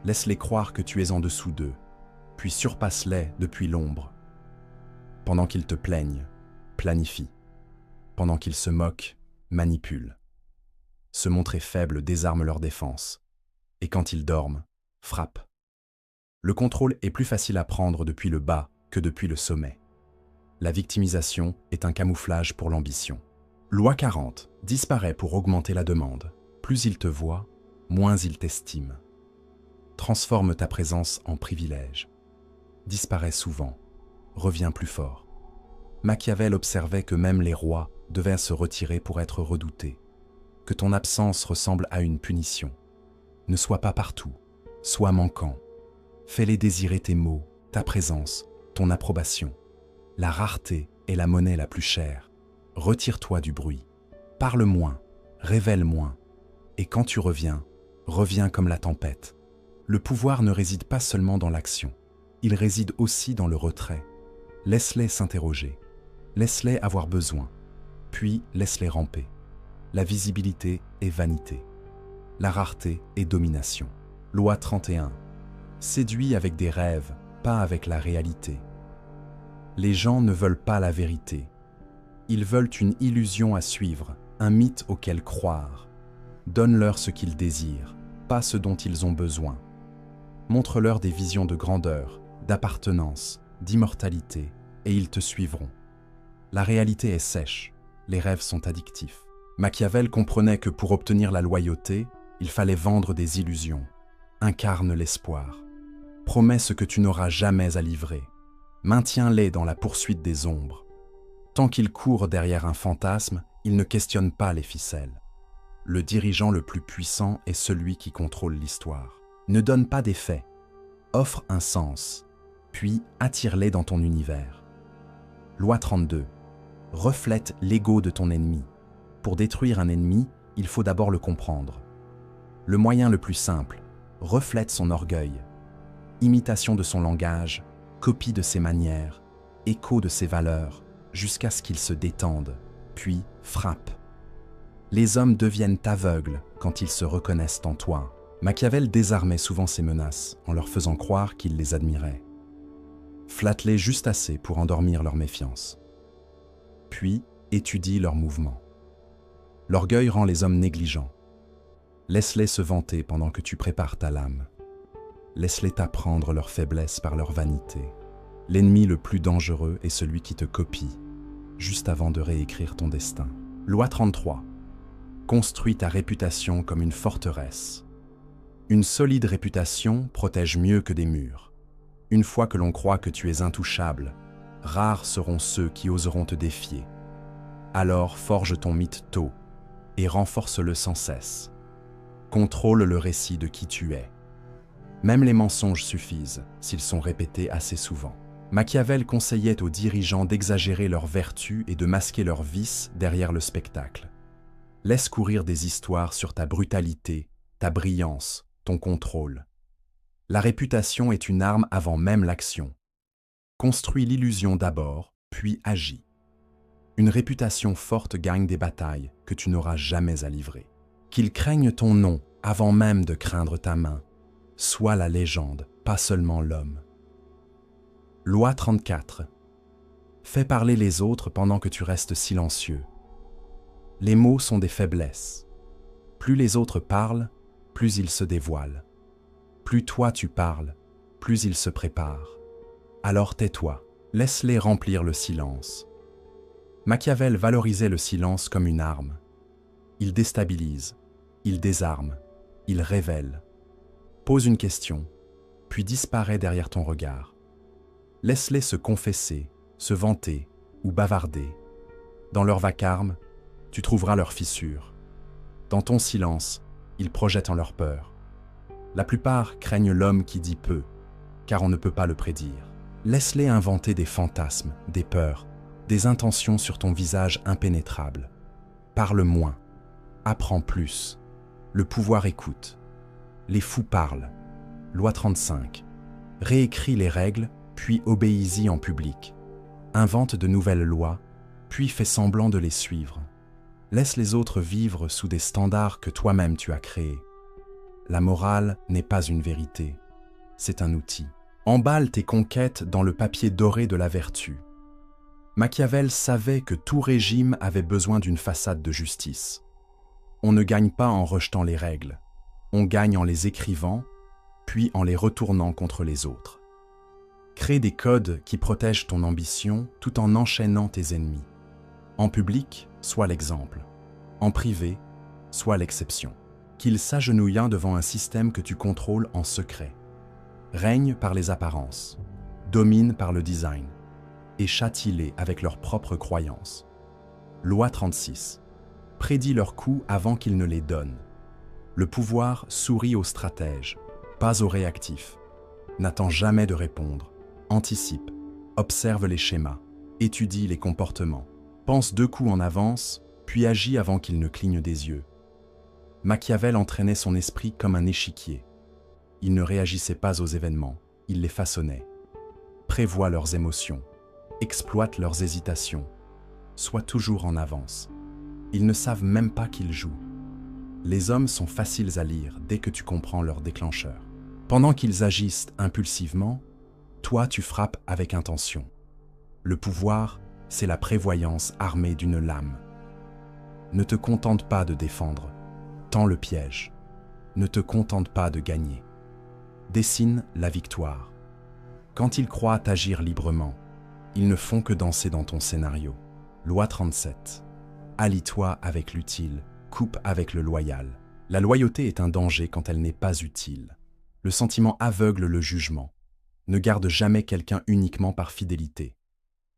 Laisse-les croire que tu es en dessous d'eux, puis surpasse-les depuis l'ombre. Pendant qu'ils te plaignent, planifie. Pendant qu'ils se moquent, manipule. Se montrer faible désarme leur défense. Et quand ils dorment, frappe. Le contrôle est plus facile à prendre depuis le bas que depuis le sommet. La victimisation est un camouflage pour l'ambition. Loi 40. Disparaît pour augmenter la demande. Plus ils te voient, moins ils t'estiment. Transforme ta présence en privilège. Disparaît souvent, reviens plus fort. Machiavel observait que même les rois devaient se retirer pour être redoutés, que ton absence ressemble à une punition. Ne sois pas partout, sois manquant. Fais-les désirer tes mots, ta présence, ton approbation. La rareté est la monnaie la plus chère. Retire-toi du bruit. Parle moins, révèle moins. Et quand tu reviens, reviens comme la tempête. Le pouvoir ne réside pas seulement dans l'action. Il réside aussi dans le retrait. Laisse-les s'interroger. Laisse-les avoir besoin. Puis laisse-les ramper. La visibilité est vanité. La rareté est domination. Loi 31. Séduis avec des rêves, pas avec la réalité. Les gens ne veulent pas la vérité. Ils veulent une illusion à suivre, un mythe auquel croire. Donne-leur ce qu'ils désirent, pas ce dont ils ont besoin. Montre-leur des visions de grandeur, d'appartenance, d'immortalité, et ils te suivront. La réalité est sèche, les rêves sont addictifs. Machiavel comprenait que pour obtenir la loyauté, il fallait vendre des illusions. Incarne l'espoir. Promets ce que tu n'auras jamais à livrer. Maintiens-les dans la poursuite des ombres. Tant qu'ils courent derrière un fantasme, ils ne questionnent pas les ficelles. Le dirigeant le plus puissant est celui qui contrôle l'histoire. Ne donne pas des faits. Offre un sens, puis attire-les dans ton univers. Loi 32. Reflète l'ego de ton ennemi. Pour détruire un ennemi, il faut d'abord le comprendre. Le moyen le plus simple, reflète son orgueil. Imitation de son langage, copie de ses manières, écho de ses valeurs, jusqu'à ce qu'il se détende, puis frappe. Les hommes deviennent aveugles quand ils se reconnaissent en toi. Machiavel désarmait souvent ces menaces en leur faisant croire qu'il les admirait. Flatte-les juste assez pour endormir leur méfiance. Puis, étudie leurs mouvements. L'orgueil rend les hommes négligents. Laisse-les se vanter pendant que tu prépares ta lame. Laisse-les t'apprendre leurs faiblesses par leur vanité. L'ennemi le plus dangereux est celui qui te copie, juste avant de réécrire ton destin. Loi 33. Construis ta réputation comme une forteresse. Une solide réputation protège mieux que des murs. Une fois que l'on croit que tu es intouchable, rares seront ceux qui oseront te défier. Alors forge ton mythe tôt et renforce-le sans cesse. Contrôle le récit de qui tu es. Même les mensonges suffisent s'ils sont répétés assez souvent. Machiavel conseillait aux dirigeants d'exagérer leurs vertus et de masquer leurs vices derrière le spectacle. Laisse courir des histoires sur ta brutalité, ta brillance, ton contrôle. La réputation est une arme avant même l'action. Construis l'illusion d'abord, puis agis. Une réputation forte gagne des batailles que tu n'auras jamais à livrer. Qu'ils craignent ton nom avant même de craindre ta main. Sois la légende, pas seulement l'homme. Loi 34. Fais parler les autres pendant que tu restes silencieux. Les mots sont des faiblesses. Plus les autres parlent, plus ils se dévoilent. Plus toi tu parles, plus ils se préparent. Alors tais-toi, Laisse-les remplir le silence. Machiavel valorisait le silence comme une arme. Il déstabilise, il désarme, il révèle. Pose une question, puis disparaît derrière ton regard. Laisse-les se confesser, se vanter ou bavarder. Dans leur vacarme, tu trouveras leurs fissures. Dans ton silence, ils projettent en leur peur. La plupart craignent l'homme qui dit peu, car on ne peut pas le prédire. Laisse-les inventer des fantasmes, des peurs, des intentions sur ton visage impénétrable. Parle moins, apprends plus. Le pouvoir écoute. Les fous parlent. Loi 35. Réécris les règles, puis obéis-y en public. Invente de nouvelles lois, puis fais semblant de les suivre. Laisse les autres vivre sous des standards que toi-même tu as créés. La morale n'est pas une vérité, c'est un outil. Emballe tes conquêtes dans le papier doré de la vertu. Machiavel savait que tout régime avait besoin d'une façade de justice. On ne gagne pas en rejetant les règles, on gagne en les écrivant, puis en les retournant contre les autres. Crée des codes qui protègent ton ambition tout en enchaînant tes ennemis. En public, sois l'exemple. En privé, sois l'exception. Qu'ils s'agenouillent devant un système que tu contrôles en secret. Règne par les apparences, domine par le design, et châtie-les avec leurs propres croyances. Loi 36. Prédis leurs coups avant qu'ils ne les donnent. Le pouvoir sourit aux stratèges, pas aux réactifs. N'attends jamais de répondre. Anticipe, observe les schémas, étudie les comportements. Pense 2 coups en avance, puis agis avant qu'ils ne clignent des yeux. Machiavel entraînait son esprit comme un échiquier. Il ne réagissait pas aux événements, il les façonnait. Prévois leurs émotions, exploite leurs hésitations, sois toujours en avance. Ils ne savent même pas qu'ils jouent. Les hommes sont faciles à lire dès que tu comprends leur déclencheur. Pendant qu'ils agissent impulsivement, toi tu frappes avec intention. Le pouvoir, c'est la prévoyance armée d'une lame. Ne te contente pas de défendre, tends le piège. Ne te contente pas de gagner. Dessine la victoire. Quand ils croient agir librement, ils ne font que danser dans ton scénario. Loi 37. Allie-toi avec l'utile, coupe avec le loyal. La loyauté est un danger quand elle n'est pas utile. Le sentiment aveugle le jugement. Ne garde jamais quelqu'un uniquement par fidélité.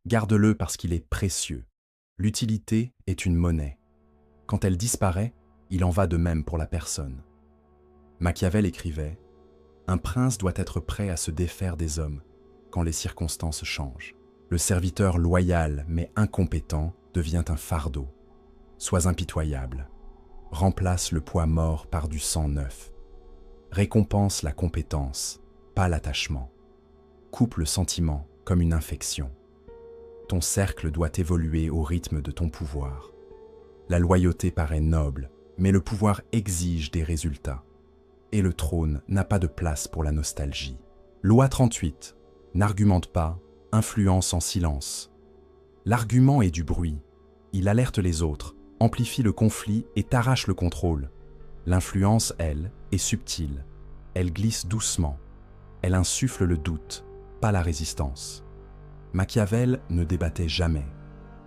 Garde-le parce qu'il est précieux. L'utilité est une monnaie. Quand elle disparaît, il en va de même pour la personne. Machiavel écrivait « Un prince doit être prêt à se défaire des hommes quand les circonstances changent. Le serviteur loyal mais incompétent devient un fardeau. Sois impitoyable. Remplace le poids mort par du sang neuf. Récompense la compétence, pas l'attachement. Coupe le sentiment comme une infection. Ton cercle doit évoluer au rythme de ton pouvoir. La loyauté paraît noble, mais le pouvoir exige des résultats. Et le trône n'a pas de place pour la nostalgie. Loi 38. N'argumente pas, influence en silence. L'argument est du bruit. Il alerte les autres, amplifie le conflit et t'arrache le contrôle. L'influence, elle, est subtile. Elle glisse doucement. Elle insuffle le doute, pas la résistance. Machiavel ne débattait jamais.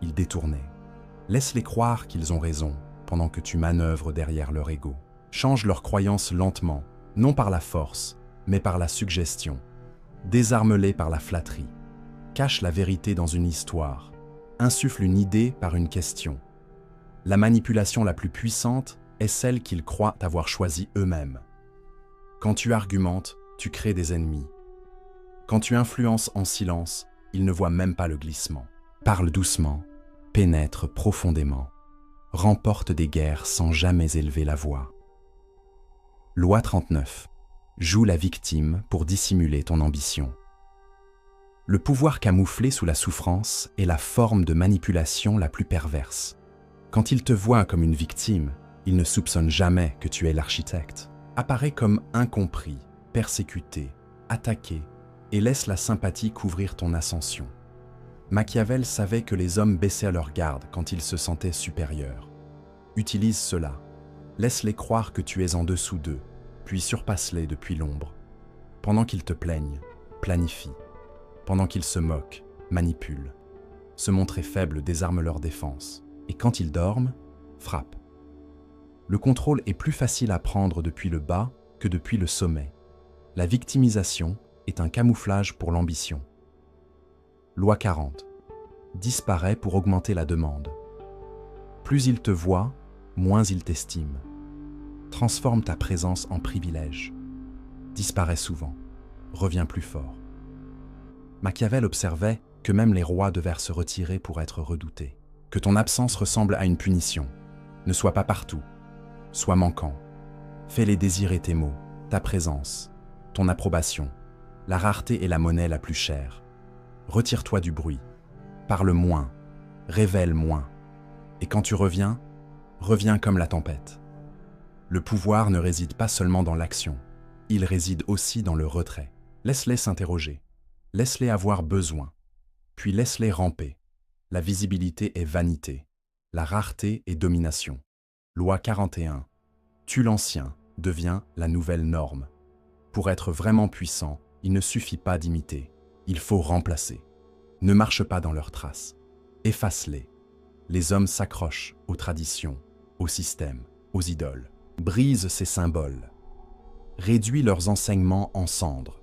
Il détournait. Laisse-les croire qu'ils ont raison, pendant que tu manœuvres derrière leur ego. Change leurs croyances lentement, non par la force, mais par la suggestion. Désarme-les par la flatterie. Cache la vérité dans une histoire. Insuffle une idée par une question. La manipulation la plus puissante est celle qu'ils croient avoir choisie eux-mêmes. Quand tu argumentes, tu crées des ennemis. Quand tu influences en silence, ils ne voient même pas le glissement. Parle doucement, pénètre profondément, remporte des guerres sans jamais élever la voix. Loi 39. Joue la victime pour dissimuler ton ambition. Le pouvoir camouflé sous la souffrance est la forme de manipulation la plus perverse. Quand il te voit comme une victime, il ne soupçonne jamais que tu es l'architecte. Apparaît comme incompris, persécuté, attaqué, et laisse la sympathie couvrir ton ascension. Machiavel savait que les hommes baissaient leur garde quand ils se sentaient supérieurs. Utilise cela. Laisse-les croire que tu es en dessous d'eux, puis surpasse-les depuis l'ombre. Pendant qu'ils te plaignent, planifie. Pendant qu'ils se moquent, manipule. Se montrer faible désarme leur défense. Et quand ils dorment, frappe. Le contrôle est plus facile à prendre depuis le bas que depuis le sommet. La victimisation est un camouflage pour l'ambition. Loi 40. Disparaît pour augmenter la demande. Plus ils te voient, moins ils t'estiment. Transforme ta présence en privilège. Disparaît souvent, reviens plus fort. Machiavel observait que même les rois devaient se retirer pour être redoutés. Que ton absence ressemble à une punition. Ne sois pas partout. Sois manquant. Fais-les désirer tes mots, ta présence, ton approbation. La rareté est la monnaie la plus chère. Retire-toi du bruit. Parle moins. Révèle moins. Et quand tu reviens, reviens comme la tempête. Le pouvoir ne réside pas seulement dans l'action. Il réside aussi dans le retrait. Laisse-les s'interroger. Laisse-les avoir besoin. Puis laisse-les ramper. La visibilité est vanité. La rareté est domination. Loi 41. Tue l'ancien, devient la nouvelle norme. Pour être vraiment puissant, il ne suffit pas d'imiter. Il faut remplacer. Ne marche pas dans leurs traces. Efface-les. Les hommes s'accrochent aux traditions, au système, aux idoles. Brise ces symboles. Réduis leurs enseignements en cendres.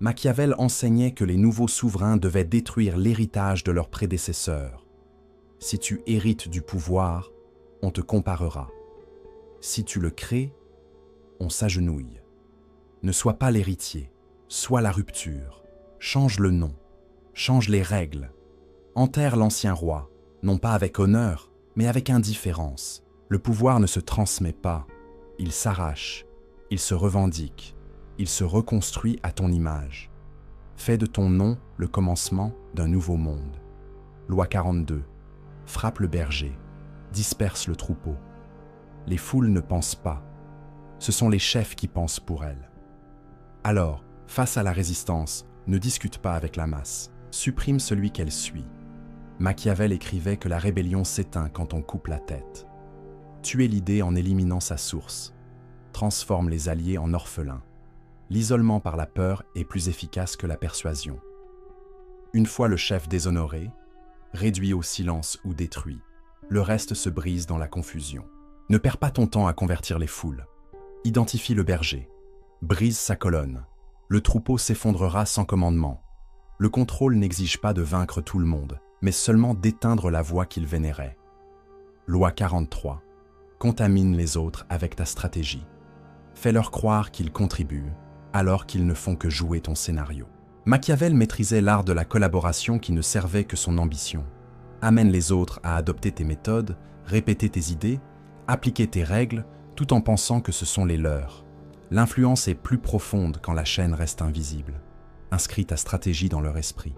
Machiavel enseignait que les nouveaux souverains devaient détruire l'héritage de leurs prédécesseurs. Si tu hérites du pouvoir, on te comparera. Si tu le crées, on s'agenouille. Ne sois pas l'héritier, sois la rupture. Change le nom, change les règles. Enterre l'ancien roi, non pas avec honneur, mais avec indifférence. Le pouvoir ne se transmet pas, il s'arrache, il se revendique, il se reconstruit à ton image. Fais de ton nom le commencement d'un nouveau monde. Loi 42. Frappe le berger, disperse le troupeau. Les foules ne pensent pas, ce sont les chefs qui pensent pour elles. Alors, face à la résistance, ne discute pas avec la masse, supprime celui qu'elle suit. Machiavel écrivait que la rébellion s'éteint quand on coupe la tête. Tuer l'idée en éliminant sa source. Transforme les alliés en orphelins. L'isolement par la peur est plus efficace que la persuasion. Une fois le chef déshonoré, réduit au silence ou détruit, le reste se brise dans la confusion. Ne perds pas ton temps à convertir les foules. Identifie le berger. Brise sa colonne. Le troupeau s'effondrera sans commandement. Le contrôle n'exige pas de vaincre tout le monde, mais seulement d'éteindre la voix qu'il vénérait. Loi 43. Contamine les autres avec ta stratégie. Fais-leur croire qu'ils contribuent, alors qu'ils ne font que jouer ton scénario. Machiavel maîtrisait l'art de la collaboration qui ne servait que son ambition. Amène les autres à adopter tes méthodes, répéter tes idées, appliquer tes règles, tout en pensant que ce sont les leurs. L'influence est plus profonde quand la chaîne reste invisible. Inscris ta stratégie dans leur esprit.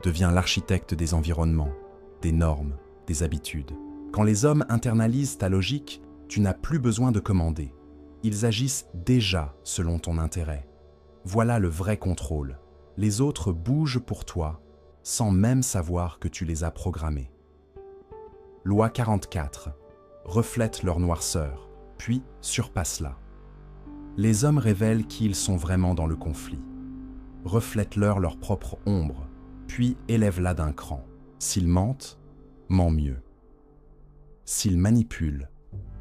Deviens l'architecte des environnements, des normes, des habitudes. Quand les hommes internalisent ta logique, tu n'as plus besoin de commander. Ils agissent déjà selon ton intérêt. Voilà le vrai contrôle. Les autres bougent pour toi, sans même savoir que tu les as programmés. Loi 44. Reflète leur noirceur, puis surpasse-la. Les hommes révèlent qui ils sont vraiment dans le conflit. Reflète-leur leur propre ombre, puis élève-la d'un cran. S'ils mentent, mens mieux. S'ils manipulent,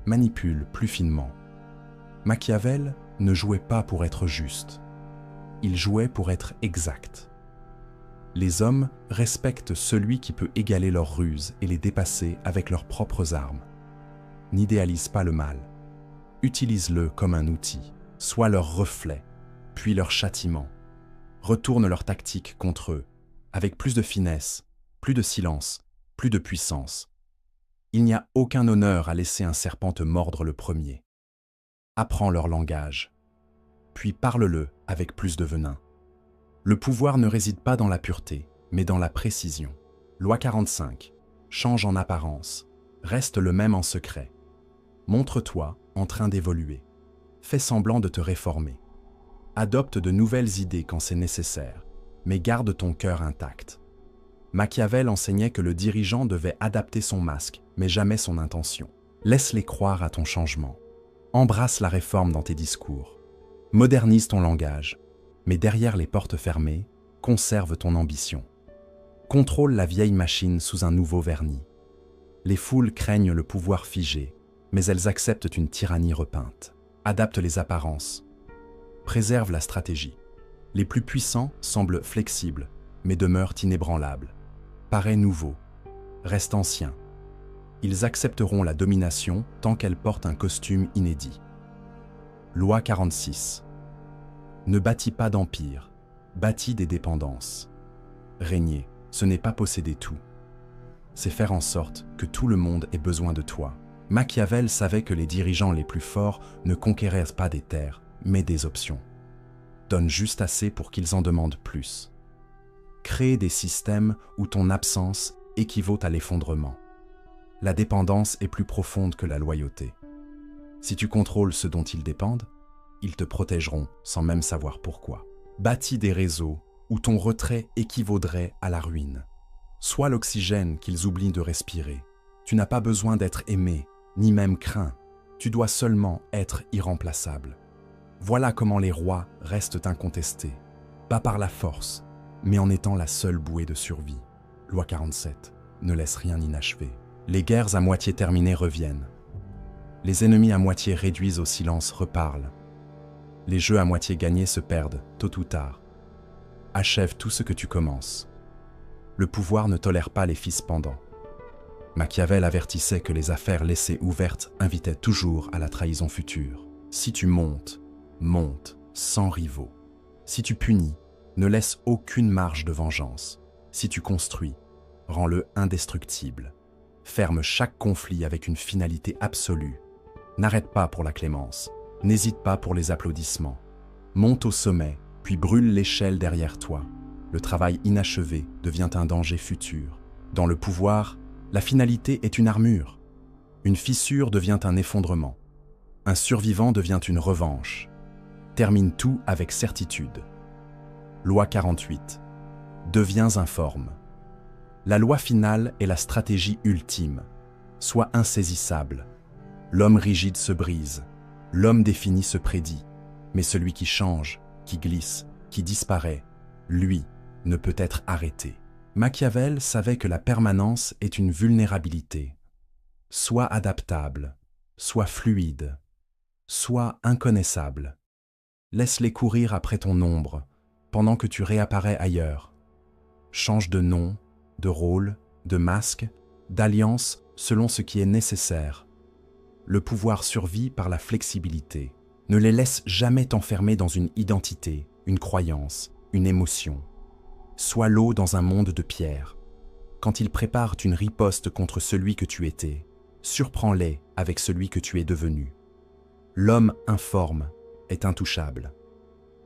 manipule plus finement. Machiavel ne jouait pas pour être juste. Il jouait pour être exact. Les hommes respectent celui qui peut égaler leurs ruses et les dépasser avec leurs propres armes. N'idéalise pas le mal. Utilise-le comme un outil. Sois leur reflet, puis leur châtiment. Retourne leur tactique contre eux, avec plus de finesse, plus de silence, plus de puissance. Il n'y a aucun honneur à laisser un serpent te mordre le premier. Apprends leur langage, puis parle-le avec plus de venin. Le pouvoir ne réside pas dans la pureté, mais dans la précision. Loi 45. Change en apparence, reste le même en secret. Montre-toi en train d'évoluer. Fais semblant de te réformer. Adopte de nouvelles idées quand c'est nécessaire, mais garde ton cœur intact. Machiavel enseignait que le dirigeant devait adapter son masque, mais jamais son intention. Laisse-les croire à ton changement. Embrasse la réforme dans tes discours. Modernise ton langage, mais derrière les portes fermées, conserve ton ambition. contrôle la vieille machine sous un nouveau vernis. Les foules craignent le pouvoir figé, mais elles acceptent une tyrannie repeinte. Adapte les apparences. Préserve la stratégie. Les plus puissants semblent flexibles, mais demeurent inébranlables. Paraît nouveau. Reste ancien. Ils accepteront la domination tant qu'elle porte un costume inédit. Loi 46. Ne bâtis pas d'empire, bâtis des dépendances. Régner, ce n'est pas posséder tout. C'est faire en sorte que tout le monde ait besoin de toi. Machiavel savait que les dirigeants les plus forts ne conquérissent pas des terres, mais des options. Donne juste assez pour qu'ils en demandent plus. Crée des systèmes où ton absence équivaut à l'effondrement. La dépendance est plus profonde que la loyauté. Si tu contrôles ce dont ils dépendent, ils te protégeront sans même savoir pourquoi. Bâtis des réseaux où ton retrait équivaudrait à la ruine. Sois l'oxygène qu'ils oublient de respirer. Tu n'as pas besoin d'être aimé, ni même craint. Tu dois seulement être irremplaçable. Voilà comment les rois restent incontestés. Pas par la force, mais en étant la seule bouée de survie. Loi 47. Ne laisse rien inachevé. Les guerres à moitié terminées reviennent. Les ennemis à moitié réduits au silence reparlent. Les jeux à moitié gagnés se perdent, tôt ou tard. Achève tout ce que tu commences. Le pouvoir ne tolère pas les fils pendants. Machiavel avertissait que les affaires laissées ouvertes invitaient toujours à la trahison future. Si tu montes, monte sans rivaux. Si tu punis, ne laisse aucune marge de vengeance. Si tu construis, rends-le indestructible. Ferme chaque conflit avec une finalité absolue. N'arrête pas pour la clémence. N'hésite pas pour les applaudissements. Monte au sommet, puis brûle l'échelle derrière toi. Le travail inachevé devient un danger futur. Dans le pouvoir, la finalité est une armure. Une fissure devient un effondrement. Un survivant devient une revanche. Termine tout avec certitude. Loi 48. Deviens informe. La loi finale est la stratégie ultime. Sois insaisissable. L'homme rigide se brise. L'homme défini se prédit. Mais celui qui change, qui glisse, qui disparaît, lui, ne peut être arrêté. Machiavel savait que la permanence est une vulnérabilité. Sois adaptable, sois fluide, sois inconnaissable. Laisse-les courir après ton ombre, pendant que tu réapparais ailleurs. Change de nom, de rôle, de masque, d'alliance selon ce qui est nécessaire. Le pouvoir survit par la flexibilité. Ne les laisse jamais t'enfermer dans une identité, une croyance, une émotion. Sois l'eau dans un monde de pierre. Quand ils préparent une riposte contre celui que tu étais, surprends-les avec celui que tu es devenu. L'homme informe est intouchable.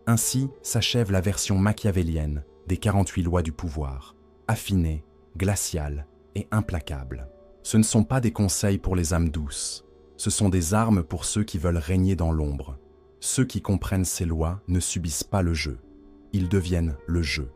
Ainsi s'achève la version machiavélienne des 48 lois du pouvoir, affinée, glaciale et implacable. Ce ne sont pas des conseils pour les âmes douces, ce sont des armes pour ceux qui veulent régner dans l'ombre. Ceux qui comprennent ces lois ne subissent pas le jeu, ils deviennent le jeu.